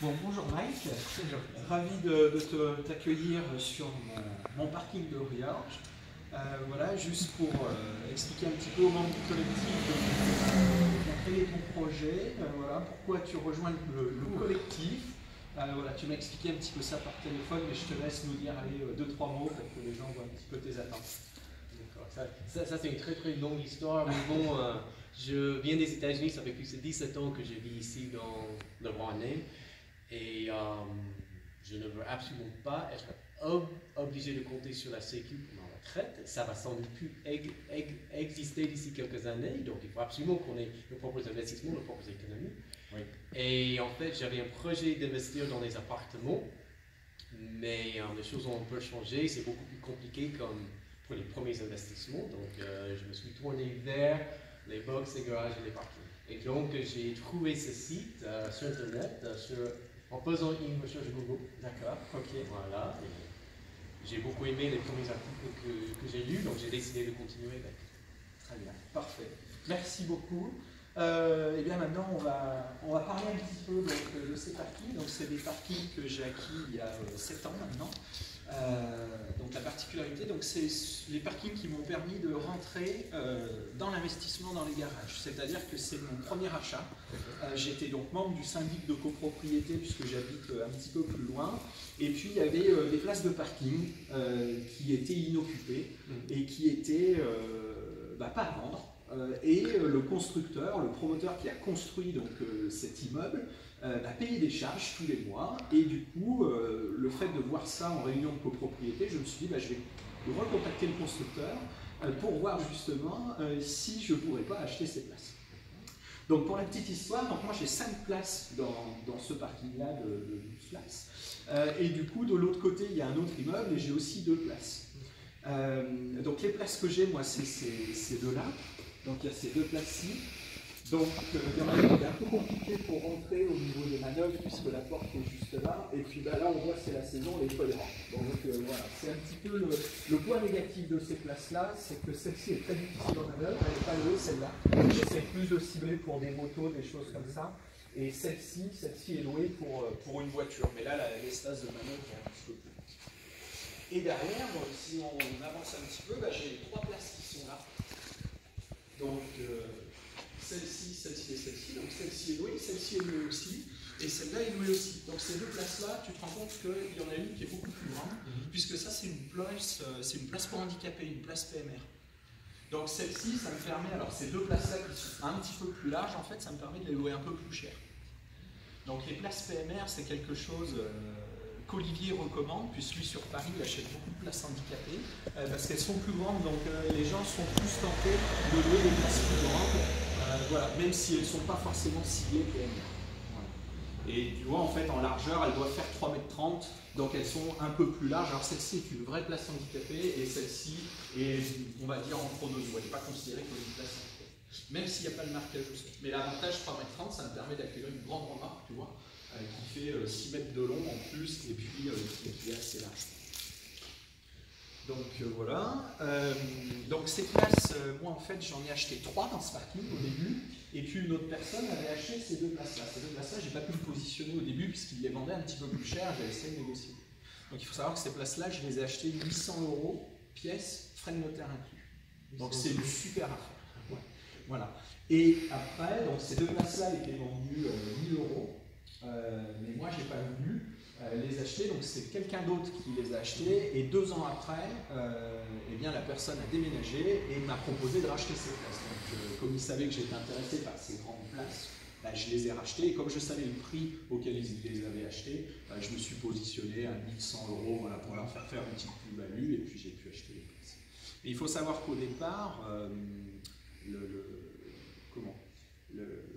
Bon, bonjour Mike, Bonjour. ravi de t'accueillir sur mon parking de Riorges. Voilà, juste pour expliquer un petit peu aux membres du collectif quel est ton projet, voilà, pourquoi tu rejoins le collectif. Voilà, tu m'as expliqué un petit peu ça par téléphone, mais je te laisse nous dire deux, trois mots pour que les gens voient un petit peu tes attentes. D'accord. Ça c'est une très longue histoire, mais bon, je viens des États-Unis, ça fait plus de 17 ans que je vis ici dans le Rouennais, et je ne veux absolument pas être obligé de compter sur la Sécu pour ma retraite. Ça va sans doute plus exister d'ici quelques années, donc il faut absolument qu'on ait nos propres investissements, nos propres économies. Oui. Et en fait, j'avais un projet d'investir dans des appartements, mais les choses ont un peu changé, c'est beaucoup plus compliqué comme pour les premiers investissements, donc je me suis tourné vers les box, les garages et les parkings. Et donc j'ai trouvé ce site sur internet en faisant une recherche Google. D'accord, ok. Voilà, et j'ai beaucoup aimé les premiers articles que j'ai lus, donc j'ai décidé de continuer avec. Très bien, parfait. Merci beaucoup. Et bien maintenant, on va parler un petit peu donc, de ces parkings. Donc, c'est des parkings que j'ai acquis il y a 7 ans maintenant. Donc la particularité, c'est les parkings qui m'ont permis de rentrer dans l'investissement dans les garages. C'est-à-dire que c'est mon premier achat. J'étais donc membre du syndic de copropriété puisque j'habite un petit peu plus loin. Et puis il y avait des places de parking qui étaient inoccupées et qui étaient pas à vendre. Et le constructeur, le promoteur qui a construit donc, cet immeuble, payé des charges tous les mois. Et du coup, le fait de voir ça en réunion de copropriété, je me suis dit, je vais recontacter le constructeur pour voir justement si je ne pourrais pas acheter ces places. Donc pour la petite histoire, donc moi j'ai 5 places dans ce parking-là de 12 places. Et du coup, de l'autre côté, il y a un autre immeuble et j'ai aussi 2 places. Donc les places que j'ai, moi, c'est ces deux-là. Donc il y a ces 2 places-ci. Donc il y en a une qui est un peu compliquée pour rentrer au niveau des manœuvres puisque la porte est juste là. Et puis là on voit c'est la saison, les toilettes. Donc voilà, c'est un petit peu le point négatif de ces places-là, c'est que celle-ci est très difficile en manœuvre, elle n'est pas louée celle-là. J'essaie plus de cibler pour des motos, des choses comme ça. Et celle-ci est louée pour une voiture. Mais là l'espace de manœuvre est un petit peu plus petit. Et derrière, bon, si on avance un petit peu, j'ai les 3 places qui sont là. Donc celle-ci, celle-ci et celle-ci. Donc celle-ci est louée aussi, et celle-là est louée aussi. Donc ces 2 places-là, tu te rends compte qu'il y en a une qui est beaucoup plus grande, puisque ça c'est une place pour handicapés, une place PMR. Donc celle-ci, ça me permet, alors ces 2 places-là qui sont un petit peu plus larges, en fait, ça me permet de les louer un peu plus cher. Donc les places PMR, c'est quelque chose qu'Olivier recommande, puisque lui sur Paris il achète beaucoup de places handicapées, parce qu'elles sont plus grandes, donc les gens sont plus tentés de louer des places plus grandes, voilà, même si elles ne sont pas forcément ciblées PMR. Voilà. Et tu vois, en fait, en largeur, elles doivent faire 3,30 m, donc elles sont un peu plus larges. Alors celle-ci est une vraie place handicapée, et celle-ci est, on va dire, entre deux. Elle n'est pas considérée comme une place handicapée, même s'il n'y a pas le marquage au sol. Mais l'avantage 3,30 m, ça me permet d'accueillir une grande remorque, tu vois, qui fait 6 mètres de long en plus, et puis qui est assez large. Donc voilà. Donc ces places, moi en fait j'en ai acheté 3 dans ce parking au début, et puis une autre personne avait acheté ces 2 places-là. Ces 2 places-là, j'ai pas pu me positionner au début puisqu'il les vendait un petit peu plus cher, j'ai essayé de négocier. Donc il faut savoir que ces places-là, je les ai achetées 800 € pièce, frais de notaire inclus. Donc c'est une super affaire. Ouais. Voilà. Et après, donc ces 2 places-là étaient vendues 1000 €. Mais moi j'ai pas voulu les acheter, donc c'est quelqu'un d'autre qui les a achetées, et 2 ans après, eh bien, la personne a déménagé et m'a proposé de racheter ces places. Donc comme il savait que j'étais intéressé par ces grandes places, je les ai rachetées, et comme je savais le prix auquel ils les avaient achetées, je me suis positionné à 1100 € voilà, pour leur faire une petite plus-value, et puis j'ai pu acheter les places. Et il faut savoir qu'au départ,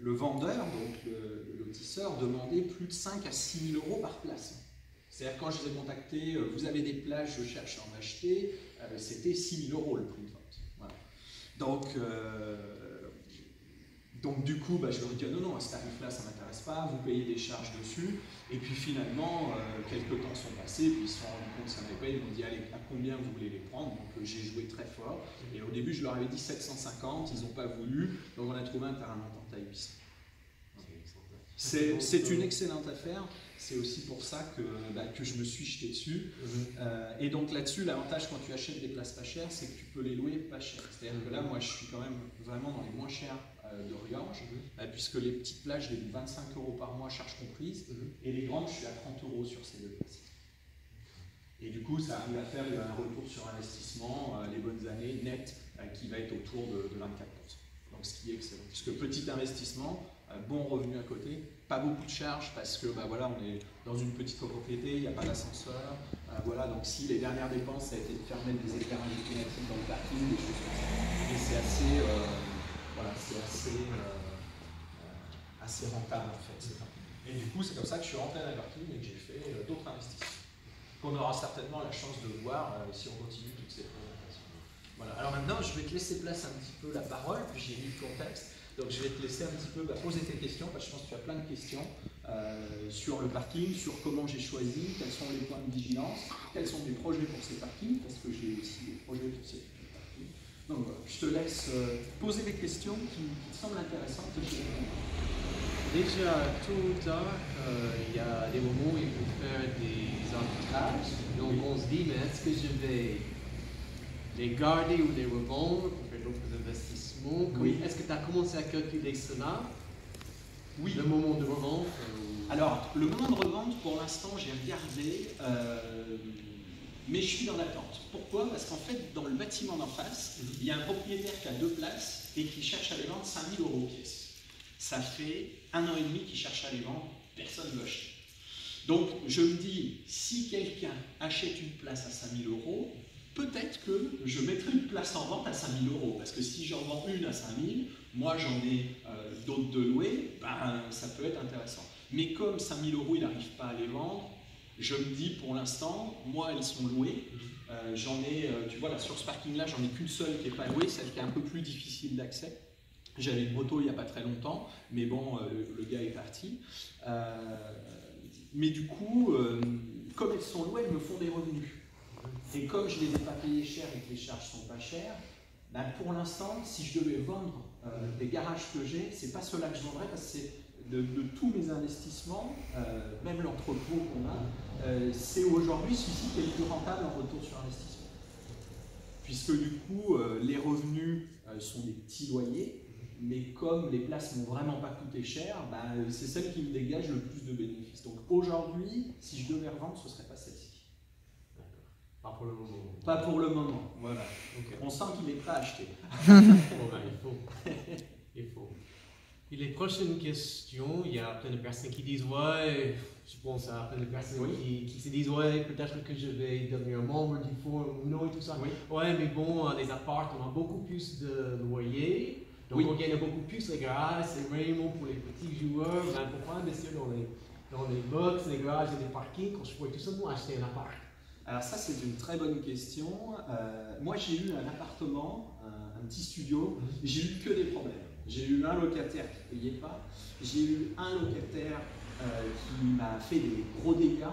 le vendeur, donc le lotisseur, demandait plus de 5 à 6 000 € par place. C'est-à-dire quand je les ai contactés, vous avez des places, je cherche à en acheter, c'était 6 000 € le prix de vente. Voilà. Donc du coup, je leur ai dit non, à ce tarif-là, ça ne m'intéresse pas, vous payez des charges dessus. Et puis finalement, quelques temps sont passés, puis ils se sont rendus compte que ça n'allait pas, ils m'ont dit allez, à combien vous voulez les prendre? Donc j'ai joué très fort. Et au début, je leur avais dit 750, ils n'ont pas voulu, donc on a trouvé un terrain d'entente à 800. C'est une excellente affaire. C'est aussi pour ça que je me suis jeté dessus. Et donc là-dessus, l'avantage quand tu achètes des places pas chères, c'est que tu peux les louer pas cher. C'est-à-dire que là, moi, je suis quand même vraiment dans les moins chers de Riange, puisque les petites plages, je les loue 25 € par mois, charges comprises, et les grandes, je suis à 30 € sur ces deux places. Et du coup, ça arrive à faire un retour sur investissement, les bonnes années, net, qui va être autour de 24%. Donc ce qui est excellent. Puisque petit investissement, bon revenu à côté, pas beaucoup de charges parce que voilà, on est dans une petite copropriété, il n'y a pas d'ascenseur. Voilà, donc si les dernières dépenses, ça a été de faire mettre des éclairages automatiques dans le parking, des choses comme ça. Et c'est assez, voilà, c'est assez rentable en fait. Et du coup, c'est comme ça que je suis rentré dans le parking et que j'ai fait d'autres investissements. Qu'on aura certainement la chance de voir si on continue toutes ces présentations. Voilà. Alors maintenant, je vais te laisser place un petit peu la parole, puis j'ai mis le contexte. Donc je vais te laisser un petit peu poser tes questions, parce que je pense que tu as plein de questions sur le parking, sur comment j'ai choisi, quels sont les points de vigilance, quels sont mes projets pour ces parkings, parce que j'ai aussi des projets pour ces parkings. Donc voilà, je te laisse poser des questions qui te semblent intéressantes et je réponds. Déjà, tôt ou tard, il y a des moments où il faut faire des arbitrages. Donc on se dit, mais est-ce que je vais les garder ou les revendre pour faire d'autres investissements? Oui. Est-ce que tu as commencé à calculer cela? Oui. Le moment de revente? Alors, le moment de revente, pour l'instant, j'ai regardé, mais je suis dans l'attente. Pourquoi? Parce qu'en fait, dans le bâtiment d'en face, il y a un propriétaire qui a 2 places et qui cherche à les vendre 5 000 € pièce. Ça fait 1 an et demi qu'il cherche à les vendre, personne ne veut acheter. Donc, je me dis, si quelqu'un achète une place à 5 000 €, peut-être que je mettrai une place en vente à 5 000 €, parce que si j'en vends une à 5 000, moi j'en ai d'autres de louer, ben, ça peut être intéressant. Mais comme 5 000 €, il n'arrive pas à les vendre, je me dis pour l'instant, moi elles sont louées, j'en ai, tu vois là sur ce parking là, j'en ai qu'une seule qui n'est pas louée, celle qui est un peu plus difficile d'accès. J'avais une moto il n'y a pas très longtemps, mais bon, le gars est parti. Mais du coup, comme elles sont louées, elles me font des revenus. Et comme je ne les ai pas payées cher et que les charges ne sont pas chères, ben pour l'instant, si je devais vendre les garages que j'ai, ce n'est pas ceux-là que je vendrais parce que c'est de tous mes investissements, même l'entrepôt qu'on a, c'est aujourd'hui celui-ci qui est le plus rentable en retour sur investissement. Puisque du coup, les revenus sont des petits loyers, mais comme les places m'ont vraiment pas coûté cher, ben, c'est celle qui me dégage le plus de bénéfices. Donc aujourd'hui, si je devais revendre, ce ne serait pas celle-ci. Pas pour le moment. Pas pour le moment, voilà. Okay. On sent qu'il n'est pas acheté. Bon, ben, il faut. Il faut. Et les prochaines questions, il y a plein de personnes qui disent ouais, je pense à plein de personnes qui se disent ouais, peut-être que je vais devenir membre du forum ou non et tout ça. Oui. Ouais, mais bon, les apparts, on a beaucoup plus de loyers. Donc on gagne beaucoup plus les garages, c'est vraiment pour les petits joueurs. Ben, pourquoi investir dans les box, les garages et les parkings quand je pourrais tout simplement acheter un appart? Alors ça c'est une très bonne question. Moi j'ai eu un appartement, un petit studio, j'ai eu que des problèmes. J'ai eu un locataire qui ne payait pas, j'ai eu un locataire qui m'a fait des gros dégâts.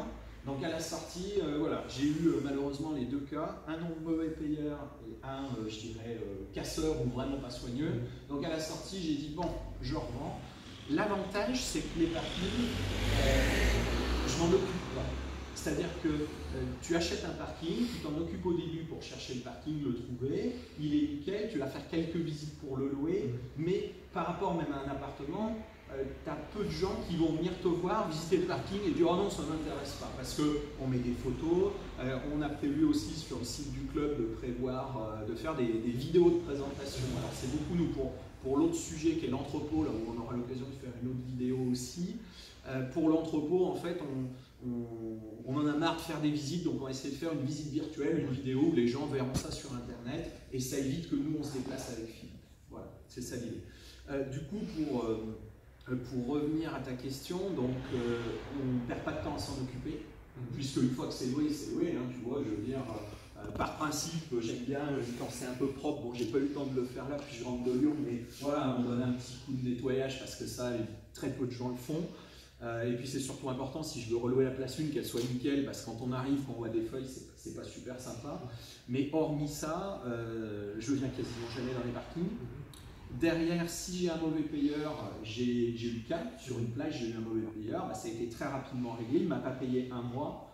Donc à la sortie, voilà, j'ai eu malheureusement les deux cas, un mauvais payeur et un, je dirais, casseur ou vraiment pas soigneux. Donc à la sortie, j'ai dit bon, je revends. L'avantage, c'est que les parkings, je m'en occupe pas. C'est-à-dire que tu achètes un parking, tu t'en occupes au début pour chercher le parking, le trouver, il est nickel, tu vas faire quelques visites pour le louer, mais par rapport même à un appartement, tu as peu de gens qui vont venir te voir, visiter le parking et dire « Oh non, ça ne m'intéresse pas » parce qu'on met des photos, on a prévu aussi sur le site du club de prévoir, de faire des vidéos de présentation. Alors c'est beaucoup nous pour l'autre sujet qui est l'entrepôt, là où on aura l'occasion de faire une autre vidéo aussi. Pour l'entrepôt, en fait, on en a marre de faire des visites, donc on va essayer de faire une visite virtuelle, une vidéo où les gens verront ça sur Internet et ça évite que nous on se déplace avec film. Voilà, c'est ça l'idée. Du coup, pour revenir à ta question, donc on ne perd pas de temps à s'en occuper, puisque une fois que c'est loué, hein, tu vois, je veux dire, par principe, j'aime bien quand c'est un peu propre, bon j'ai pas eu le temps de le faire là, puis je rentre de Lyon, mais voilà, on donne un petit coup de nettoyage parce que ça, très peu de gens le font. Et puis c'est surtout important si je veux relouer la place 1 qu'elle soit nickel parce que quand on arrive, quand on voit des feuilles, c'est pas super sympa. Mais hormis ça, je viens quasiment jamais dans les parkings. Derrière, si j'ai un mauvais payeur, j'ai eu le cas. Sur une plage, j'ai eu un mauvais payeur. Bah, ça a été très rapidement réglé. Il ne m'a pas payé un mois.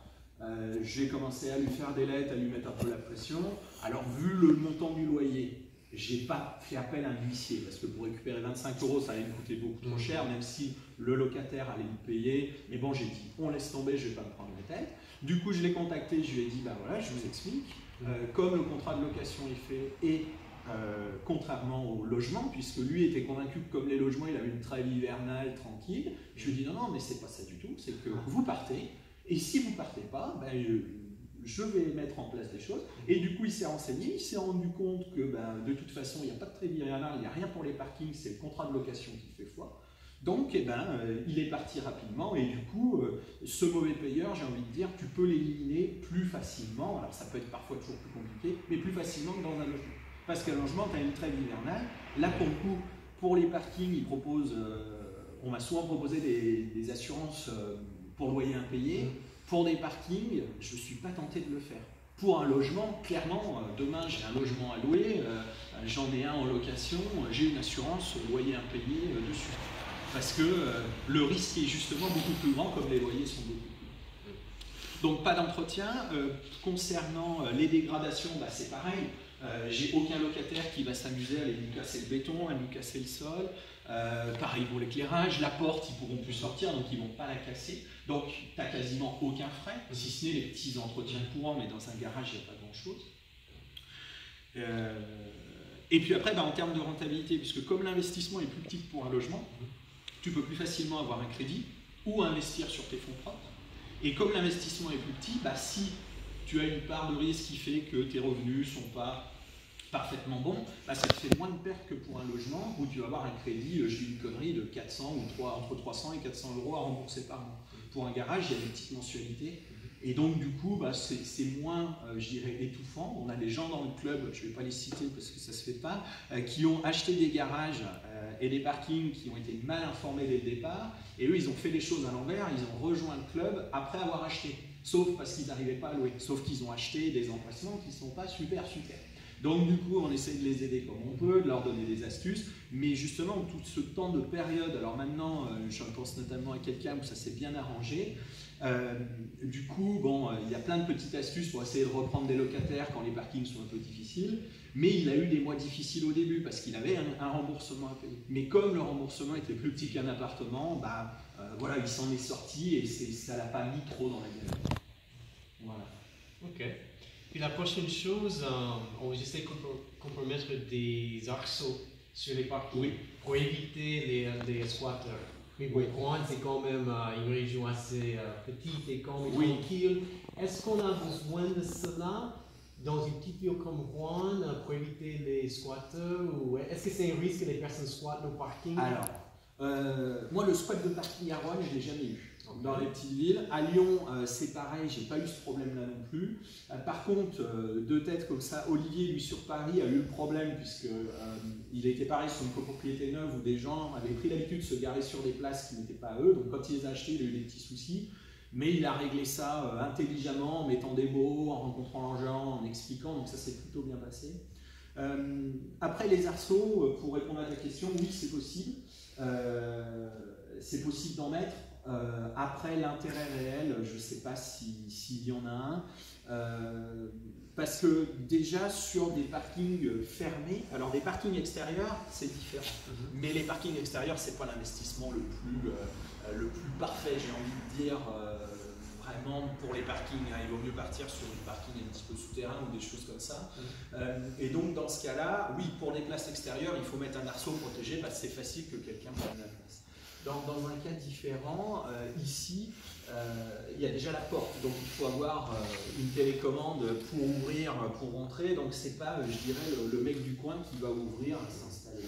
J'ai commencé à lui faire des lettres, à lui mettre un peu la pression. Alors, vu le montant du loyer, j'ai pas fait appel à un huissier parce que pour récupérer 25 €, ça allait me coûter beaucoup trop cher, même si le locataire allait me payer. Mais bon, j'ai dit, on laisse tomber, je vais pas me prendre la tête. Du coup, je l'ai contacté, je lui ai dit, bah voilà, je vous explique. Comme le contrat de location est fait et contrairement au logement, puisque lui était convaincu que comme les logements, il avait une trêve hivernale tranquille, je lui ai dit, non, non, mais c'est pas ça du tout, c'est que vous partez, et si vous partez pas, ben, je vais mettre en place des choses. Et du coup, il s'est renseigné, il s'est rendu compte que de toute façon, il n'y a pas de trêve hivernale, il n'y a rien pour les parkings, c'est le contrat de location qui fait foi. Donc, il est parti rapidement et du coup, ce mauvais payeur, j'ai envie de dire, tu peux l'éliminer plus facilement. Alors, ça peut être parfois toujours plus compliqué, mais plus facilement que dans un logement. Parce qu'un logement, tu as une trêve hivernale. Là, pour le coup, pour les parkings, ils proposent, on m'a souvent proposé des assurances pour loyer impayé. Pour des parkings, je ne suis pas tenté de le faire. Pour un logement, clairement, demain j'ai un logement à louer, j'en ai un en location, j'ai une assurance loyer impayé dessus. Parce que le risque est justement beaucoup plus grand, comme les loyers sont beaucoup plus grands. Donc pas d'entretien. Concernant les dégradations, c'est pareil. J'ai aucun locataire qui va s'amuser à aller nous casser le béton, à nous casser le sol. Pareil pour l'éclairage, la porte, ils ne pourront plus sortir, donc ils ne vont pas la casser. Donc tu n'as quasiment aucun frais, si ce n'est les petits entretiens courants, mais dans un garage, il n'y a pas grand-chose. Et puis après, en termes de rentabilité, puisque comme l'investissement est plus petit que pour un logement, tu peux plus facilement avoir un crédit ou investir sur tes fonds propres. Et comme l'investissement est plus petit, si tu as une part de risque qui fait que tes revenus ne sont pas parfaitement bons, ça te fait moins de pertes que pour un logement où tu vas avoir un crédit, je dis une connerie, de 400 ou entre 300 et 400 € à rembourser par mois. Pour un garage, il y a des petites mensualités. Et donc, du coup, c'est moins, je dirais, étouffant. On a des gens dans le club, je ne vais pas les citer parce que ça ne se fait pas, qui ont acheté des garages et des parkings qui ont été mal informés dès le départ. Et eux, ils ont fait les choses à l'envers, ils ont rejoint le club après avoir acheté. Sauf parce qu'ils n'arrivaient pas à louer. Sauf qu'ils ont acheté des emplacements qui ne sont pas super. Donc du coup, on essaie de les aider comme on peut, de leur donner des astuces, mais justement, tout ce temps de période, alors maintenant, je pense notamment à quelqu'un où ça s'est bien arrangé, du coup, il y a plein de petites astuces pour essayer de reprendre des locataires quand les parkings sont un peu difficiles, mais il a eu des mois difficiles au début parce qu'il avait un remboursement à payer. Mais comme le remboursement était plus petit qu'un appartement, voilà, il s'en est sorti et ça l'a pas mis trop dans la galère. Voilà. Ok. Puis la prochaine chose, j'essaie qu'on peut mettre des arceaux sur les parkings pour éviter les squatters. Mais bon, Rouen, c'est quand même une région assez petite et quand même tranquille. Est-ce qu'on a besoin de cela dans une petite ville comme Rouen pour éviter les squatters ou est-ce que c'est un risque que les personnes squattent nos parkings? Alors, moi, le squat de parking à Rouen, je ne l'ai jamais eu. Dans les petites villes. À Lyon, c'est pareil, j'ai pas eu ce problème-là non plus. Par contre, de tête comme ça, Olivier, lui, sur Paris, a eu le problème puisqu'il était pareil sur une copropriété neuve où des gens avaient pris l'habitude de se garer sur des places qui n'étaient pas à eux. Donc quand il les a achetés, il a eu des petits soucis. Mais il a réglé ça intelligemment, en mettant des mots, en rencontrant les gens, en expliquant. Donc ça s'est plutôt bien passé. Après les arceaux, pour répondre à ta question, oui, c'est possible. C'est possible d'en mettre. Après l'intérêt réel, je ne sais pas s'il y en a un, parce que déjà sur des parkings fermés, alors des parkings extérieurs c'est différent, mais les parkings extérieurs c'est pas l'investissement le plus parfait, j'ai envie de dire, vraiment pour les parkings, il vaut mieux partir sur des parkings un petit peu souterrains ou des choses comme ça. Et donc dans ce cas-là, oui, pour les places extérieures, il faut mettre un arceau protégé, c'est facile que quelqu'un prenne la place. Dans un cas différent, ici, il y a déjà la porte, donc il faut avoir une télécommande pour ouvrir, pour rentrer, donc c'est pas, je dirais, le mec du coin qui va ouvrir et s'installer.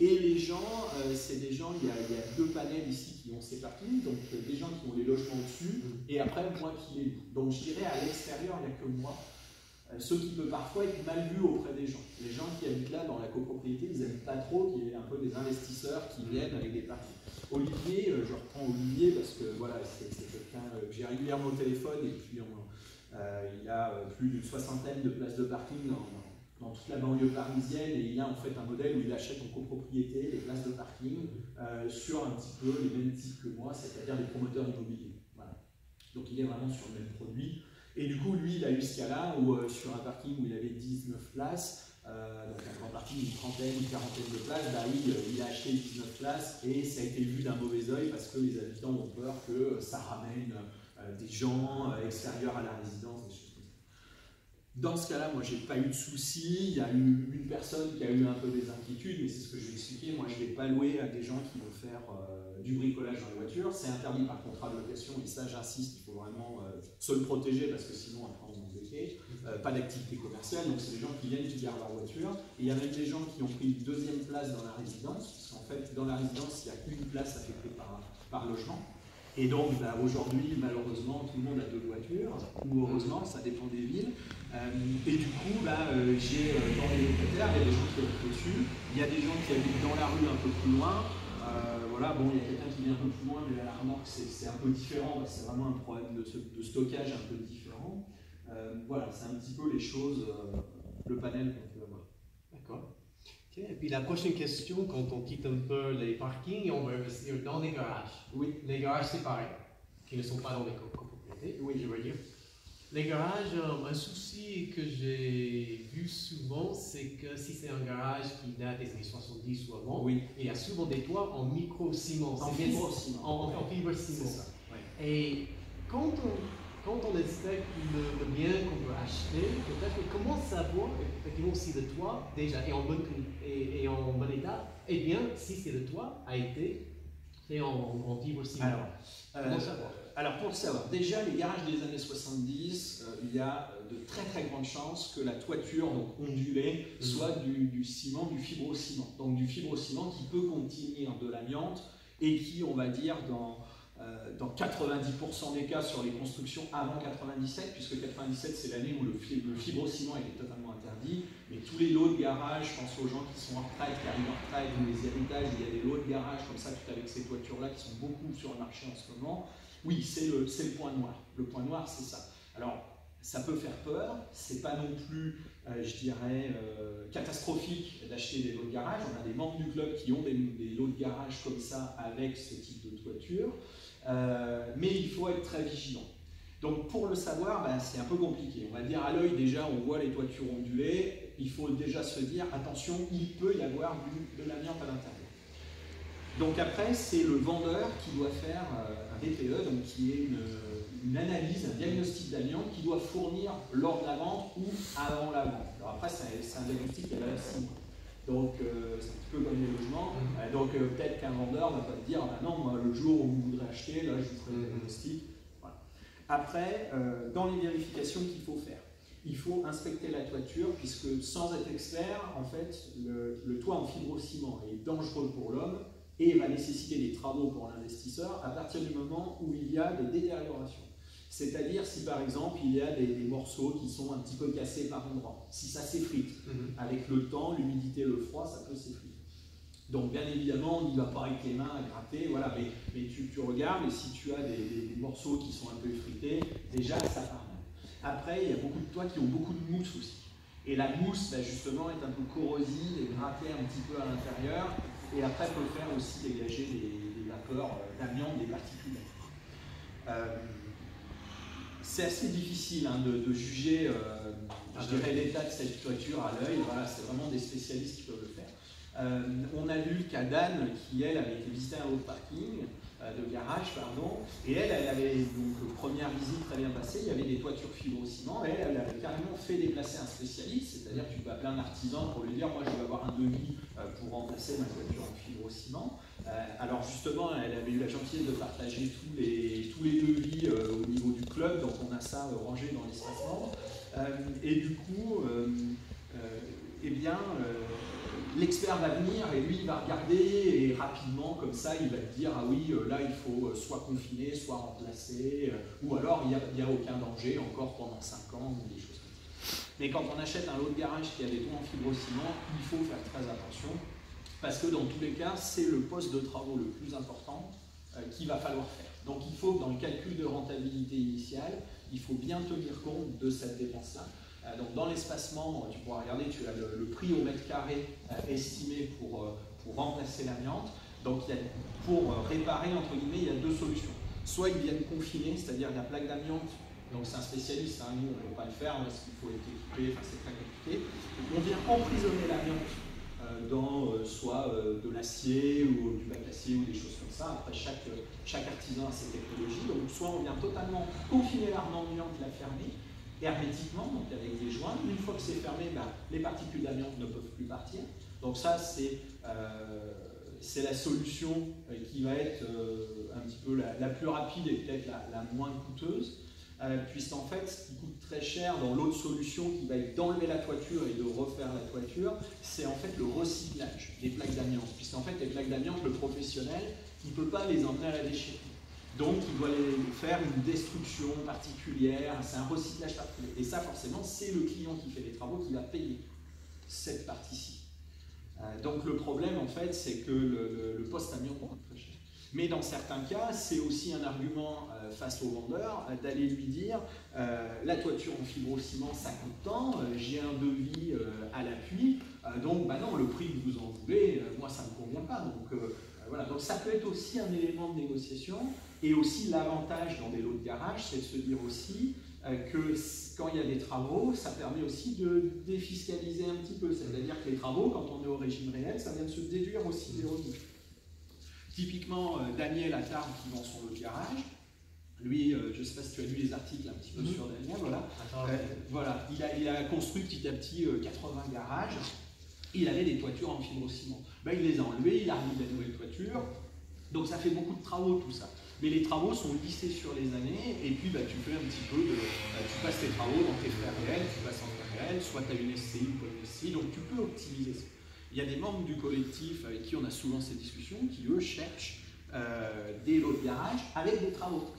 Et les gens, c'est des gens, il y a 2 panels ici qui ont ces parkings, donc des gens qui ont les logements dessus, et après moi qui les loue. Donc je dirais à l'extérieur, il n'y a que moi. Ce qui peut parfois être mal vu auprès des gens. Les gens qui habitent là dans la copropriété, ils n'aiment pas trop qu'il y ait un peu des investisseurs qui viennent avec des parkings. Olivier, je reprends Olivier parce que voilà, c'est quelqu'un que j'ai régulièrement au téléphone et puis il a plus d'une 60aine de places de parking dans toute la banlieue parisienne, et il a en fait un modèle où il achète en copropriété les places de parking sur un petit peu les mêmes types que moi, c'est-à-dire les promoteurs immobiliers. Voilà. Donc il est vraiment sur le même produit. Et du coup, lui, il a eu ce cas-là où sur un parking où il avait 19 places, donc un grand parking, une trentaine, une quarantaine de places, bah oui, il a acheté 19 places et ça a été vu d'un mauvais œil parce que les habitants ont peur que ça ramène des gens extérieurs à la résidence, des choses comme ça. Dans ce cas-là, moi, j'ai pas eu de soucis. Il y a eu une personne qui a eu un peu des inquiétudes, mais c'est ce que je vais expliquer. Moi, je ne vais pas louer à des gens qui vont faire du bricolage dans les voitures. C'est interdit par contrat de location, et ça, j'insiste, il faut vraiment se le protéger parce que sinon, après, on est embêté. Pas d'activité commerciale, donc c'est des gens qui viennent, qui gardent leur voiture. Et il y a même des gens qui ont pris une deuxième place dans la résidence, parce qu'en fait, dans la résidence, il y a une place affectée par logement. Et donc, bah, aujourd'hui, malheureusement, tout le monde a 2 voitures, ou heureusement, ça dépend des villes. Et du coup, bah, j'ai dans les locataires, il y a des gens qui habitent au-dessus, il y a des gens qui habitent dans la rue un peu plus loin. Voilà, bon, il y a quelqu'un qui vient un peu plus loin, mais à la remarque, c'est un peu différent, c'est vraiment un problème de stockage un peu différent. Voilà, c'est un petit peu les choses, le panel qu'on peut avoir. D'accord. Okay. Et puis la prochaine question, quand on quitte un peu les parkings, on va investir dans les garages. Oui. Les garages séparés, qui ne sont pas dans les copropriétés, Oui, je veux dire. Les garages, un souci que j'ai vu souvent, c'est que si c'est un garage qui date des années 70 ou avant, oui. il y a souvent des toits en micro-ciment. En fibre-ciment. En fibre-ciment. C'est ça. Ouais. Et quand on inspecte le bien qu'on veut acheter, peut-être comment savoir effectivement si le toit déjà est en bon état, et bien si c'est le toit a été fait en fibre-ciment. Comment savoir? Alors pour le savoir, déjà les garages des années 70, il y a de très très grandes chances que la toiture donc ondulée soit du ciment, du fibrociment. Donc du fibrociment qui peut contenir de l'amiante et qui, on va dire, dans 90% des cas sur les constructions avant 97, puisque 97 c'est l'année où le fibrociment était totalement interdit, mais tous les lots de garage, je pense aux gens qui sont en retraite, qui arrivent en retraite, ou les héritages, il y a des lots de garage comme ça, tout avec ces toitures-là qui sont beaucoup sur le marché en ce moment. Oui, c'est le point noir. Le point noir, c'est ça. Alors, ça peut faire peur, c'est pas non plus, je dirais, catastrophique d'acheter des lots de garage. On a des membres du club qui ont des lots de garage comme ça avec ce type de toiture, mais il faut être très vigilant. Donc pour le savoir, ben, c'est un peu compliqué. On va dire à l'œil déjà, on voit les toitures ondulées, il faut déjà se dire, attention, il peut y avoir de l'amiante à l'intérieur. Donc après, c'est le vendeur qui doit faire un DPE, donc qui est une analyse, un diagnostic d'amiante qu'il doit fournir lors de la vente ou avant la vente. Alors après, c'est un diagnostic qui est valable 6 mois. Donc c'est un petit peu comme les logements. Donc peut-être qu'un vendeur ne va pas te dire, ah, non, moi, le jour où vous voudrez acheter, là je vous ferai le diagnostic. Voilà. Après, dans les vérifications qu'il faut faire, il faut inspecter la toiture, puisque sans être expert, en fait, le toit en fibrociment est dangereux pour l'homme et va nécessiter des travaux pour l'investisseur à partir du moment où il y a des détériorations. C'est-à-dire si par exemple il y a des morceaux qui sont un petit peu cassés par endroits, si ça s'effrite. Avec le temps, l'humidité, le froid, ça peut s'effriter. Donc bien évidemment, on n'y va pas avec les mains à gratter, voilà, mais tu regardes et si tu as des morceaux qui sont un peu effrités, déjà ça part mal. Après, il y a beaucoup de toits qui ont beaucoup de mousse aussi. Et la mousse, bah, justement, est un peu corrosive et grattée un petit peu à l'intérieur. Et après, peut faire aussi dégager des vapeurs d'amiante, des particules. C'est assez difficile hein, de juger je dirais, l'état de cette toiture à l'œil. Voilà, c'est vraiment des spécialistes qui peuvent le faire. On a vu qu'à Dan, qui elle avait été visiter un autre parking, de garage, pardon, et elle avait donc première visite très bien passée, il y avait des toitures fibrociment, et elle avait carrément fait déplacer un spécialiste, c'est-à-dire que tu peux appeler un artisan pour lui dire, moi je vais avoir un devis pour remplacer ma toiture en fibrociment. Alors justement, elle avait eu la gentillesse de partager tous les devis au niveau du club, donc on a ça rangé dans l'espace membre, et du coup, eh bien, l'expert va venir et lui il va regarder et rapidement comme ça il va te dire ah oui là il faut soit confiner, soit remplacer ou alors il n'y a aucun danger encore pendant 5 ans ou des choses comme ça. Mais quand on achète un lot de garage qui a des toits en fibrociment, il faut faire très attention parce que dans tous les cas c'est le poste de travaux le plus important qu'il va falloir faire. Donc il faut que dans le calcul de rentabilité initiale, il faut bien tenir compte de cette dépense-là. Donc dans l'espacement, tu pourras regarder, tu as le prix au mètre carré estimé pour remplacer l'amiante. Donc pour réparer, entre guillemets, il y a deux solutions. Soit ils viennent confiner, c'est-à-dire la plaque d'amiante, donc c'est un spécialiste, hein, nous on ne peut pas le faire parce qu'il faut être équipé, enfin, c'est très compliqué. Donc on vient emprisonner l'amiante dans soit de l'acier ou du bac d'acier ou des choses comme ça. Après chaque artisan a ses technologies. Donc soit on vient totalement confiner l'amiante, la fermer hermétiquement, donc avec des joints. Une fois que c'est fermé, les particules d'amiante ne peuvent plus partir. Donc ça c'est la solution qui va être un petit peu la plus rapide et peut-être la moins coûteuse. Puisqu'en fait, ce qui coûte très cher dans l'autre solution qui va être d'enlever la toiture et de refaire la toiture, c'est en fait le recyclage des plaques d'amiante. Puisqu'en fait, les plaques d'amiante, le professionnel, il ne peut pas les emmener à la déchetterie. Donc, il doit faire une destruction particulière, c'est un recyclage particulier. Et ça, forcément, c'est le client qui fait les travaux qui va payer cette partie-ci. Donc, le problème, en fait, c'est que le post-amiante coûte très cher. Mais dans certains cas, c'est aussi un argument face au vendeur d'aller lui dire la toiture en fibrociment, ça coûte tant, j'ai un devis à l'appui, donc non, le prix que vous en voulez, moi ça ne me convient pas. Donc, voilà. Donc ça peut être aussi un élément de négociation. Et aussi l'avantage dans des lots de garage, c'est de se dire aussi que quand il y a des travaux, ça permet aussi de défiscaliser un petit peu. C'est-à-dire que les travaux, quand on est au régime réel, ça vient de se déduire aussi des revenus. Typiquement, Daniel Attarde qui vend son lot de garage, lui, je ne sais pas si tu as lu les articles un petit peu sur Daniel, voilà. Voilà, il a construit petit à petit 80 garages, il avait des toitures en fibrociment. Il les a enlevés, il a remis des nouvelles toitures, donc ça fait beaucoup de travaux tout ça. Mais les travaux sont lissés sur les années, et puis tu fais un petit peu de... tu passes tes travaux dans tes frais réels, tu passes en frais réels, soit tu as une SCI ou pas une SCI, donc tu peux optimiser ça. Il y a des membres du collectif avec qui on a souvent ces discussions qui, eux, cherchent des lots de garage avec des travaux.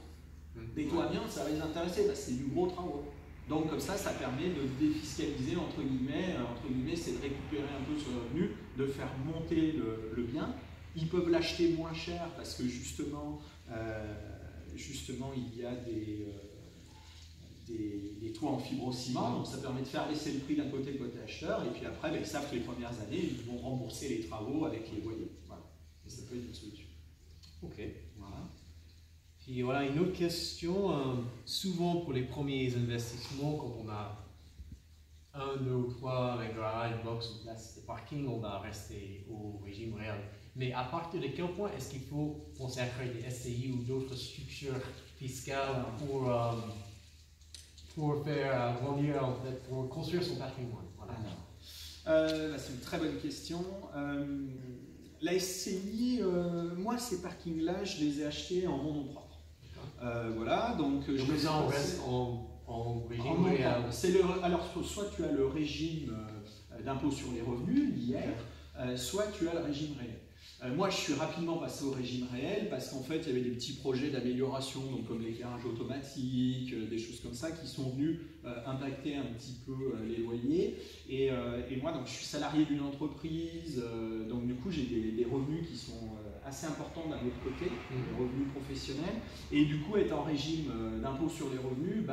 Des toits bien, ça va les intéresser parce que c'est du gros travaux. Donc comme ça permet de défiscaliser, entre guillemets, c'est de récupérer un peu ce revenu, de faire monter le bien. Ils peuvent l'acheter moins cher parce que justement il y a des toits en fibrociment, donc ça permet de faire baisser le prix d'un côté acheteur, et puis après, ils savent que les premières années, ils vont rembourser les travaux avec les loyers. Voilà. Et ça peut être une solution. Ok. Voilà. Puis voilà, une autre question. Souvent, pour les premiers investissements, quand on a 1, 2 ou 3 avec garage, box ou place de parking, on va rester au régime réel. Mais à partir de quel point est-ce qu'il faut penser à créer des SCI ou d'autres structures fiscales pour faire grandir, en fait, pour construire son patrimoine? Voilà. C'est une très bonne question. La SCI, moi, ces parkings-là, je les ai achetés en mon nom propre. Voilà, donc je les en reste en régime réel. Alors, soit tu as le régime d'impôt sur les revenus, l'IR, soit tu as le régime réel. Moi, je suis rapidement passé au régime réel parce qu'en fait, il y avait des petits projets d'amélioration, donc comme l'éclairage automatique, des choses comme ça, qui sont venus impacter un petit peu les loyers. Et moi, donc, je suis salarié d'une entreprise, donc du coup, j'ai des revenus qui sont assez importants d'un autre côté, des revenus professionnels. Et du coup, être en régime d'impôt sur les revenus,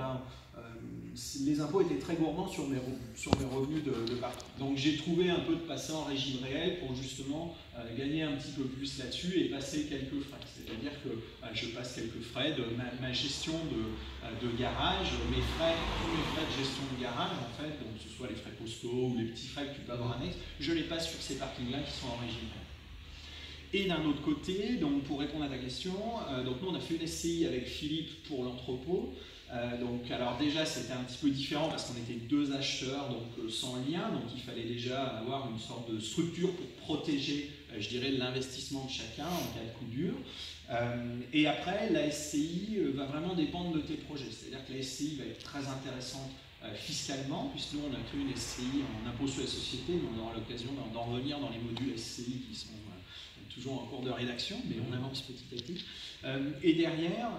les impôts étaient très gourmands sur mes revenus de partie. Donc j'ai trouvé un peu de passer en régime réel pour justement gagner un petit peu plus là-dessus et passer quelques frais. C'est-à-dire que je passe quelques frais de ma gestion de garage, tous mes frais de gestion de garage en fait, donc que ce soit les frais postaux ou les petits frais que tu peux avoir annexes, je les passe sur ces parkings-là qui sont en régime réel. Et d'un autre côté, donc pour répondre à ta question, donc nous on a fait une SCI avec Philippe pour l'entrepôt. Alors déjà c'était un petit peu différent parce qu'on était 2 acheteurs donc sans lien, donc il fallait déjà avoir une sorte de structure pour protéger, je dirais, l'investissement de chacun en cas de coup dur. Et après la SCI va vraiment dépendre de tes projets, c'est-à-dire que la SCI va être très intéressante fiscalement, puisque nous on a créé une SCI en impôt sur les sociétés, mais on aura l'occasion d'en revenir dans les modules SCI qui sont toujours en cours de rédaction, mais on avance petit à petit. Et derrière,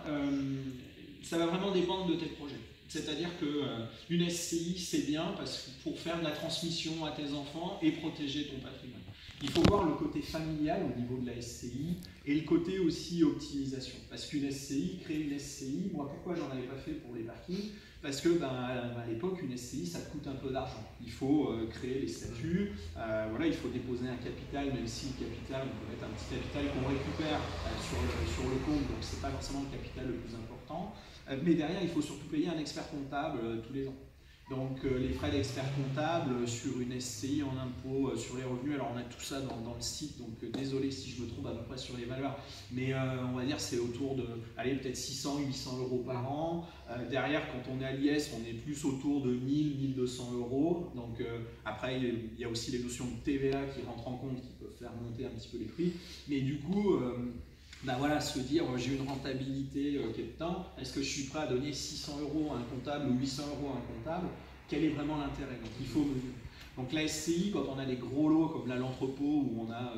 ça va vraiment dépendre de tes projets. C'est-à-dire qu'une SCI, c'est bien pour faire de la transmission à tes enfants et protéger ton patrimoine. Il faut voir le côté familial au niveau de la SCI et le côté aussi optimisation. Parce qu'une SCI, créer une SCI, moi pourquoi j'en avais pas fait pour les parkings? Parce que à l'époque, une SCI, ça te coûte un peu d'argent. Il faut créer les statuts, voilà, il faut déposer un capital, même si le capital, on peut mettre un petit capital qu'on récupère sur le compte, donc c'est pas forcément le capital le plus important. Mais derrière, il faut surtout payer un expert comptable tous les ans. Donc les frais d'expert comptable sur une SCI en impôt sur les revenus, alors on a tout ça dans le site, donc désolé si je me trompe à peu près sur les valeurs, mais on va dire c'est autour de, allez, peut-être 600, 800 euros par an. Derrière, quand on est à l'IS, on est plus autour de 1000, 1200 euros. Donc après, il y a aussi les notions de TVA qui rentrent en compte, qui peuvent faire monter un petit peu les prix. Mais du coup, ben voilà, se dire j'ai une rentabilité qui est de temps, est-ce que je suis prêt à donner 600 euros à un comptable ou 800 euros à un comptable? Quel est vraiment l'intérêt? Donc il faut mesurer. Donc la SCI, quand on a des gros lots comme là l'entrepôt où on a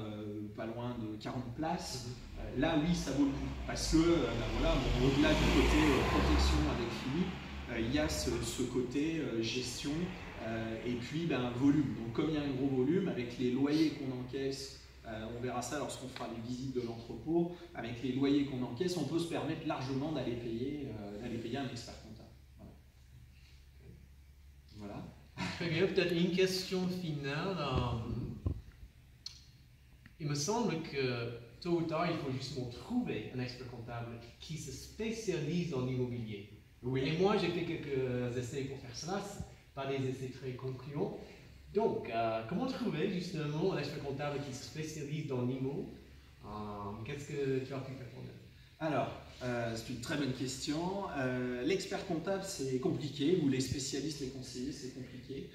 pas loin de 40 places, là oui ça vaut le coup. Parce que ben voilà, bon, au-delà du côté protection avec Philippe, il y a ce côté gestion et puis ben, volume. Donc comme il y a un gros volume, avec les loyers qu'on encaisse, on verra ça lorsqu'on fera les visites de l'entrepôt. Avec les loyers qu'on encaisse, on peut se permettre largement d'aller payer un expert comptable. Voilà. Très bien, peut-être une question finale. Il me semble que tôt ou tard, il faut justement trouver un expert comptable qui se spécialise dans l'immobilier. Oui. Et moi, j'ai fait quelques essais pour faire cela, pas des essais très concluants. Donc, comment trouver justement un expert comptable qui se spécialise dans l'IMO? Qu'est-ce que tu as pu répondre? Alors, c'est une très bonne question. L'expert comptable, c'est compliqué, ou les spécialistes, les conseillers, c'est compliqué.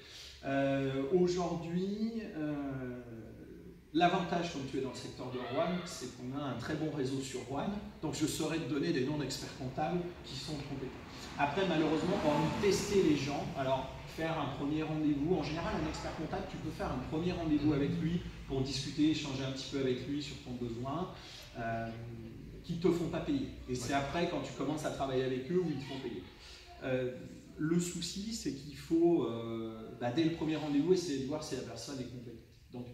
Aujourd'hui, l'avantage, comme tu es dans le secteur de Rouen, c'est qu'on a un très bon réseau sur Rouen, donc je saurais te donner des noms d'experts comptables qui sont compétents. Après, malheureusement, pour nous tester les gens, alors faire un premier rendez-vous. En général, un expert comptable, tu peux faire un premier rendez-vous avec lui pour discuter, échanger un petit peu avec lui sur ton besoin, qui ne te font pas payer. Et c'est après, quand tu commences à travailler avec eux, où ils te font payer. Le souci, c'est qu'il faut, dès le premier rendez-vous, essayer de voir si la personne est compétente. Donc,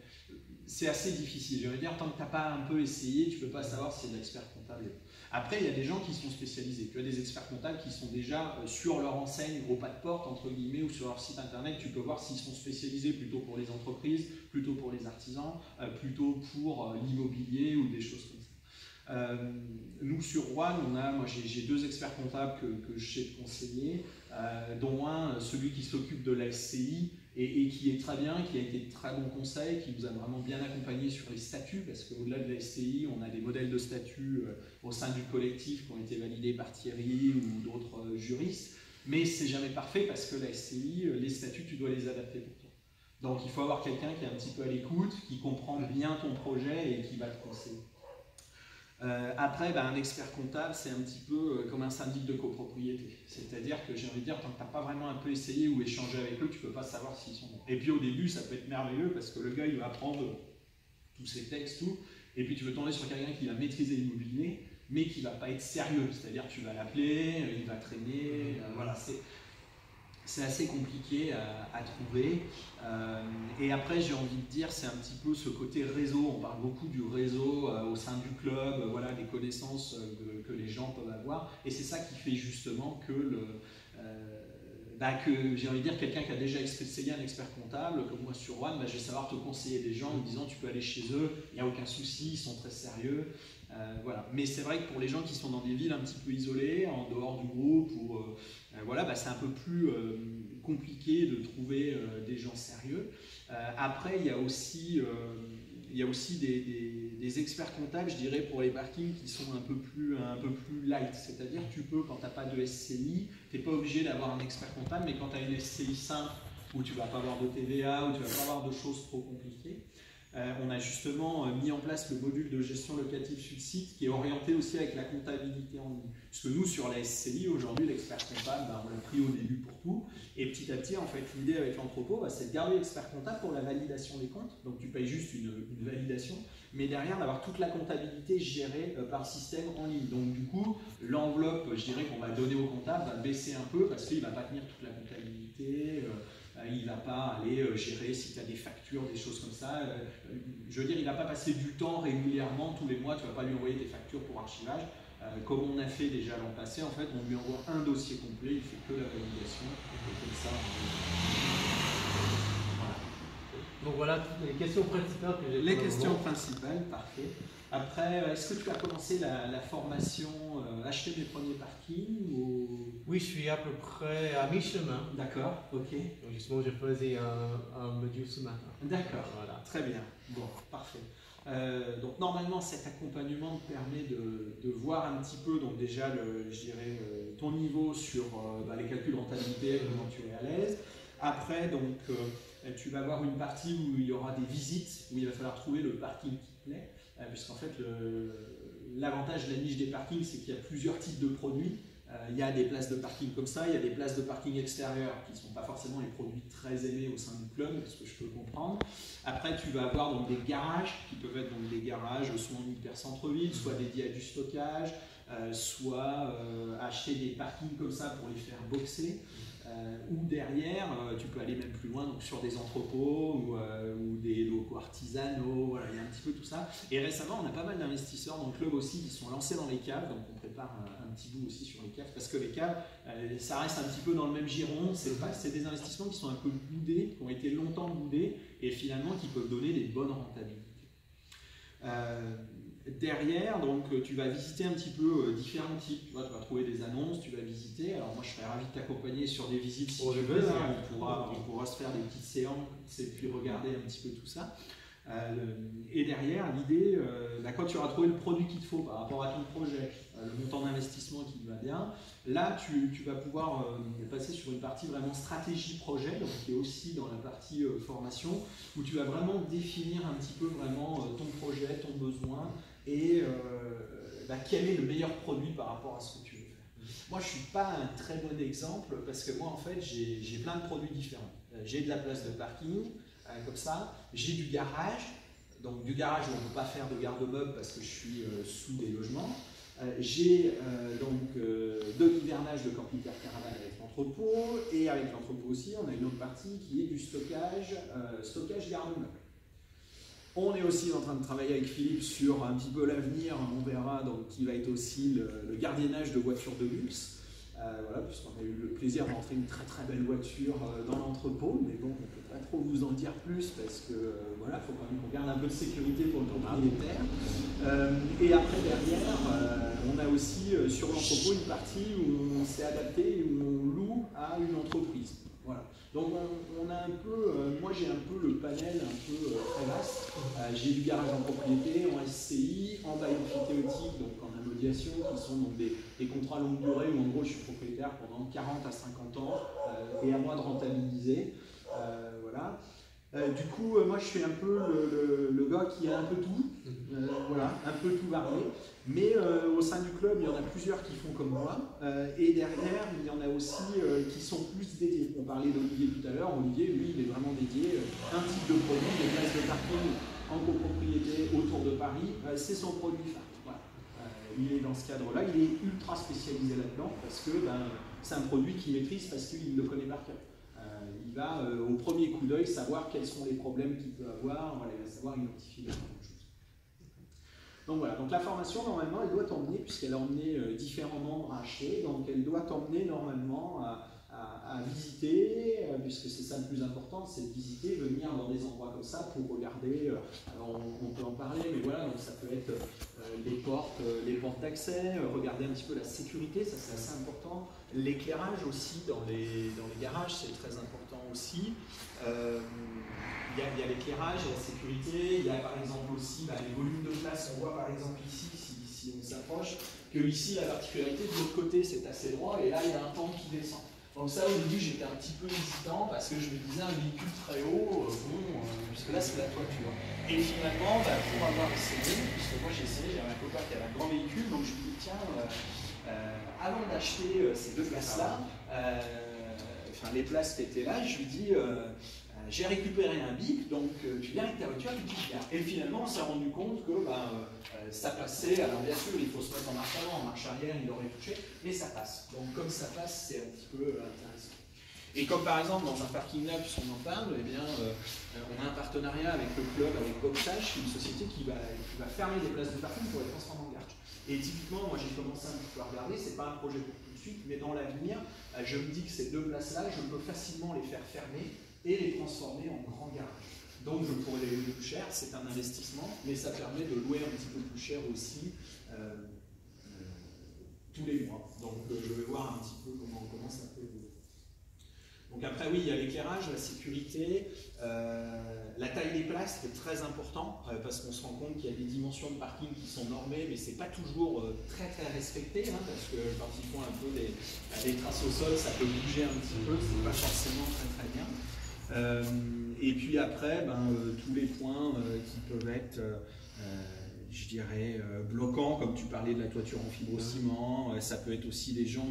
c'est assez difficile. Je veux dire, tant que tu n'as pas un peu essayé, tu ne peux pas savoir si c'est de l'expert comptable. Après, il y a des gens qui sont spécialisés. Tu as des experts comptables qui sont déjà sur leur enseigne, gros pas de porte, entre guillemets, ou sur leur site internet. Tu peux voir s'ils sont spécialisés plutôt pour les entreprises, plutôt pour les artisans, plutôt pour l'immobilier ou des choses comme ça. Nous, sur Rouen, moi j'ai deux experts comptables que je sais te conseiller, dont un, celui qui s'occupe de la SCI, et qui est très bien, qui a été de très bons conseils, qui nous a vraiment bien accompagnés sur les statuts, parce qu'au-delà de la SCI, on a des modèles de statuts au sein du collectif qui ont été validés par Thierry ou d'autres juristes, mais c'est jamais parfait parce que la SCI, les statuts, tu dois les adapter pour toi. Donc il faut avoir quelqu'un qui est un petit peu à l'écoute, qui comprend bien ton projet et qui va te conseiller. Après, un expert comptable, c'est un petit peu comme un syndic de copropriété. C'est-à-dire que j'ai envie de dire, tant que tu n'as pas vraiment un peu essayé ou échangé avec eux, tu ne peux pas savoir s'ils sont bons. Et puis au début, ça peut être merveilleux parce que le gars, il va apprendre tous ses textes, tout, et puis tu veux tomber sur quelqu'un qui va maîtriser l'immobilier, mais qui ne va pas être sérieux. C'est-à-dire tu vas l'appeler, il va traîner, voilà, c'est assez compliqué à trouver. Et après, j'ai envie de dire, c'est un petit peu ce côté réseau. On parle beaucoup du réseau au sein du club, voilà, des connaissances que les gens peuvent avoir. Et c'est ça qui fait justement que j'ai envie de dire, quelqu'un qui a déjà essayé un expert comptable, comme moi sur One, je vais savoir te conseiller des gens en disant tu peux aller chez eux, il n'y a aucun souci, ils sont très sérieux. Voilà. Mais c'est vrai que pour les gens qui sont dans des villes un petit peu isolées, en dehors du groupe, c'est un peu plus compliqué de trouver des gens sérieux. Après, il y a aussi des experts comptables, je dirais, pour les parkings qui sont un peu plus light. C'est-à-dire que tu peux, quand tu n'as pas de SCI, tu n'es pas obligé d'avoir un expert comptable, mais quand tu as une SCI simple, où tu ne vas pas avoir de TVA, où tu ne vas pas avoir de choses trop compliquées, on a justement mis en place le module de gestion locative sur le site qui est orienté aussi avec la comptabilité en ligne. Parce que nous, sur la SCI, aujourd'hui, l'expert comptable, on l'a pris au début pour tout. Et petit à petit, en fait, l'idée avec l'entrepôt, c'est de garder l'expert comptable pour la validation des comptes. Donc tu payes juste une validation, mais derrière, d'avoir toute la comptabilité gérée par le système en ligne. Donc du coup, l'enveloppe, je dirais, qu'on va donner au comptable va baisser un peu parce qu'il ne va pas tenir toute la comptabilité. Il ne va pas aller gérer si tu as des factures, des choses comme ça. je veux dire, il va pas passer du temps régulièrement, tous les mois, tu vas pas lui envoyer des factures pour archivage. Comme on a fait déjà l'an passé, en fait, on lui envoie un dossier complet, il fait que la validation, et comme ça, voilà. Donc voilà les questions principales que j'ai. Les questions principales, parfait. Après, est-ce que tu as commencé la formation acheter mes premiers parkings ou... Oui, je suis à peu près à mi-chemin. D'accord, ok. Donc justement, je faisais un module ce matin. D'accord, voilà. Très bien. Bon, parfait. Donc normalement, cet accompagnement te permet de voir un petit peu, donc déjà, je dirais, ton niveau sur les calculs de rentabilité, comment tu es à l'aise. Après, donc, tu vas avoir une partie où il y aura des visites, où il va falloir trouver le parking qui te plaît, puisqu'en fait, l'avantage de la niche des parkings, c'est qu'il y a plusieurs types de produits. Il y a des places de parking comme ça, il y a des places de parking extérieures qui ne sont pas forcément les produits très aimés au sein du club, ce que je peux comprendre. Après, tu vas avoir donc des garages qui peuvent être donc des garages soit en hyper centre-ville, soit dédiés à du stockage, soit acheter des parkings comme ça pour les faire boxer. Ou derrière, tu peux aller même plus loin donc sur des entrepôts ou des locaux artisanaux, voilà, il y a un petit peu tout ça. Et récemment, on a pas mal d'investisseurs dans le club aussi qui sont lancés dans les caves, donc on prépare un petit bout aussi sur les caves, parce que les caves, ça reste un petit peu dans le même giron, c'est des investissements qui sont un peu boudés, qui ont été longtemps boudés, et finalement qui peuvent donner des bonnes rentabilités. Derrière, donc, tu vas visiter un petit peu différents types. Tu vas trouver des annonces, tu vas visiter. Alors moi, je serais ravi de t'accompagner sur des visites si tu veux. On pourra se faire des petites séances et puis regarder un petit peu tout ça. Et derrière, l'idée, quand tu auras trouvé le produit qu'il te faut par rapport à ton projet, le montant d'investissement qui te va bien, là, tu vas pouvoir passer sur une partie vraiment stratégie projet, donc qui est aussi dans la partie formation, où tu vas vraiment définir un petit peu vraiment ton projet, ton besoin, et quel est le meilleur produit par rapport à ce que tu veux faire. Moi, je ne suis pas un très bon exemple, parce que moi, en fait, j'ai plein de produits différents. J'ai de la place de parking, comme ça, j'ai du garage, donc du garage où on ne peut pas faire de garde-meubles parce que je suis sous des logements. J'ai donc de l'hivernage de camping-car caravane avec l'entrepôt, et avec l'entrepôt aussi, on a une autre partie qui est du stockage garde-meubles. On est aussi en train de travailler avec Philippe sur un petit peu l'avenir, on verra, donc qui va être aussi le gardiennage de voitures de luxe. Voilà, puisqu'on a eu le plaisir d'entrer une très très belle voiture dans l'entrepôt, mais bon, on ne peut pas trop vous en dire plus parce que voilà, il faut quand même qu'on garde un peu de sécurité pour le propriétaire. Et après derrière, on a aussi sur l'entrepôt une partie où on s'est adapté, où on loue à une entreprise. Voilà. Donc on a un peu, moi j'ai un peu le panel un peu très vaste. J'ai du garage en propriété, en SCI, en bail emphytéotique, donc en amodiation, qui sont donc des contrats longue durée où en gros je suis propriétaire pendant 40 à 50 ans et à moi de rentabiliser. Voilà. Du coup, moi je suis un peu le gars qui a un peu tout, voilà, un peu tout varié. Mais au sein du club, il y en a plusieurs qui font comme moi. Et derrière, il y en a aussi qui sont plus dédiés. On parlait d'Olivier tout à l'heure. Olivier, lui, il est vraiment dédié. Un type de produit, des places de parking en copropriété autour de Paris, c'est son produit phare. Voilà. Il est dans ce cadre-là. Il est ultra spécialisé là-dedans parce que c'est un produit qu'il maîtrise parce qu'il le connaît par cœur. Il va au premier coup d'œil savoir quels sont les problèmes qu'il peut avoir, voilà, il va savoir identifier les choses. Donc voilà, donc la formation normalement elle doit t'emmener, puisqu'elle a emmené différents membres à acheter, donc elle doit t'emmener normalement à visiter, puisque c'est ça le plus important, c'est de visiter, venir dans des endroits comme ça pour regarder, alors on peut en parler, mais voilà, donc ça peut être les portes d'accès, regarder un petit peu la sécurité, ça c'est assez important, l'éclairage aussi dans les garages, c'est très important aussi. Il y a l'éclairage, il y a la sécurité, il y a par exemple aussi les volumes de place. On voit par exemple ici, si on s'approche, que ici la particularité de l'autre côté c'est assez droit et là il y a un pente qui descend. Donc ça au début j'étais un petit peu hésitant parce que je me disais un véhicule très haut, puisque là c'est la toiture. Et finalement, pour avoir essayé, puisque moi j'ai essayé, j'avais un copain qui avait un grand véhicule, donc je me dis tiens, avant d'acheter ces deux places-là, les places qui étaient là, je lui dis j'ai récupéré un bic, donc tu viens avec ta voiture et tu viens. Et finalement, on s'est rendu compte que ça passait. Alors bien sûr, il faut se mettre en marche avant, en marche arrière, il aurait touché, mais ça passe. Donc comme ça passe, c'est un petit peu intéressant. Et comme par exemple dans un parking là, puisqu'on en parle, eh bien, on a un partenariat avec le club, avec Bobcash, une société qui va fermer des places de parking pour les transformer en garage. Et typiquement, moi j'ai commencé un petit peu à regarder, c'est pas un projet pour tout de suite, mais dans l'avenir, je me dis que ces 2 places-là, je peux facilement les faire fermer et les transformer en grand garage. Donc je pourrais les louer plus cher, c'est un investissement, mais ça permet de louer un petit peu plus cher aussi tous les mois. Donc je vais voir un petit peu comment ça peut évoluer. Donc après oui, il y a l'éclairage, la sécurité, la taille des places c'est très important parce qu'on se rend compte qu'il y a des dimensions de parking qui sont normées, mais c'est pas toujours très respecté hein, parce que quand ils font un peu des traces au sol, ça peut bouger un petit peu, c'est pas forcément très bien. Et puis après, tous les points qui peuvent être je dirais, bloquants, comme tu parlais de la toiture en fibrociment, ça peut être aussi des gens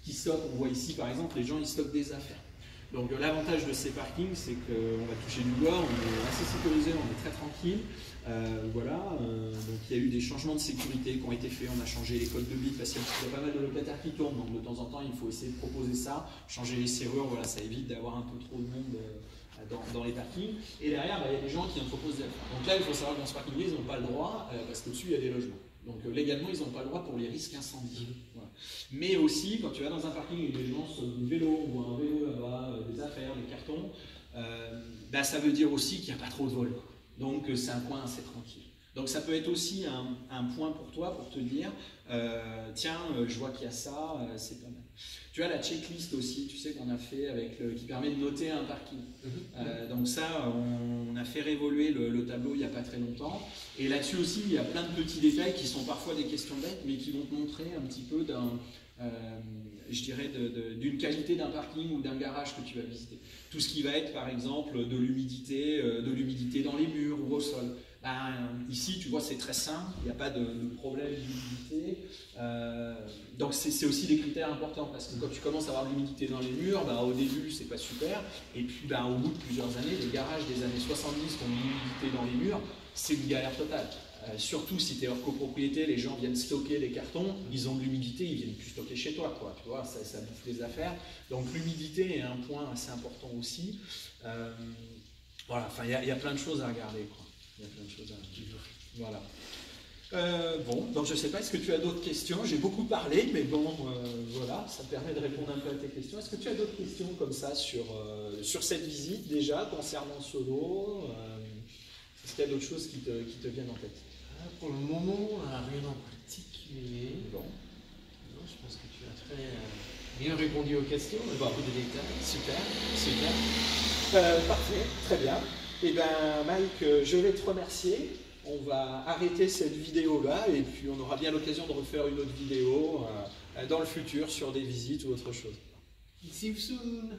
qui stockent, on voit ici par exemple, les gens ils stockent des affaires. Donc l'avantage de ces parkings, c'est qu'on va toucher du bois, on est assez sécurisé, on est très tranquille. Voilà, donc il y a eu des changements de sécurité qui ont été faits, on a changé les codes de bits parce qu'il y a pas mal de locataires qui tournent, donc de temps en temps il faut essayer de proposer ça, changer les serrures, voilà, ça évite d'avoir un peu trop de monde dans les parkings. Et derrière, il y a des gens qui en proposent des affaires. Donc là, il faut savoir que dans ce parking, ils n'ont pas le droit, parce qu'au-dessus, il y a des logements. Donc légalement, ils n'ont pas le droit pour les risques incendies. Voilà. Mais aussi, quand tu vas dans un parking où les gens sont du vélo, ou un vélo là-bas, des affaires, des cartons, ça veut dire aussi qu'il n'y a pas trop de vol. Donc c'est un coin assez tranquille. Donc ça peut être aussi un point pour toi, pour te dire, tiens, je vois qu'il y a ça, c'est pas mal. Tu as la checklist aussi, tu sais, qu'on a fait qui permet de noter un parking. Donc ça, on a fait réévoluer le tableau il n'y a pas très longtemps. Et là-dessus aussi, il y a plein de petits détails qui sont parfois des questions bêtes, mais qui vont te montrer un petit peu je dirais, d'une qualité d'un parking ou d'un garage que tu vas visiter. Tout ce qui va être, par exemple, de l'humidité dans les murs ou au sol. Ici, tu vois, c'est très simple, il n'y a pas de problème d'humidité. Donc, c'est aussi des critères importants parce que quand tu commences à avoir de l'humidité dans les murs, au début, c'est pas super. Et puis, au bout de plusieurs années, les garages des années 70 qui ont de l'humidité dans les murs, c'est une galère totale. Surtout si tu es hors copropriété, les gens viennent stocker des cartons, ils ont de l'humidité, ils viennent plus stocker chez toi, quoi, tu vois, ça bouffe les affaires. Donc l'humidité est un point assez important aussi. Voilà, enfin il y a plein de choses à regarder, quoi. Il y a plein de choses à regarder. Voilà. Bon, donc je ne sais pas, est-ce que tu as d'autres questions? J'ai beaucoup parlé, mais bon, voilà, ça permet de répondre un peu à tes questions. Est-ce que tu as d'autres questions comme ça sur cette visite déjà, concernant Solo? Est-ce qu'il y a d'autres choses qui te viennent en tête? Pour le moment, rien en particulier. Bon. Non, je pense que tu as très bien répondu aux questions, mais beaucoup de détails. Super, super. Parfait, très bien. Eh bien, Mike, je vais te remercier. On va arrêter cette vidéo-là et puis on aura bien l'occasion de refaire une autre vidéo dans le futur sur des visites ou autre chose. See you soon.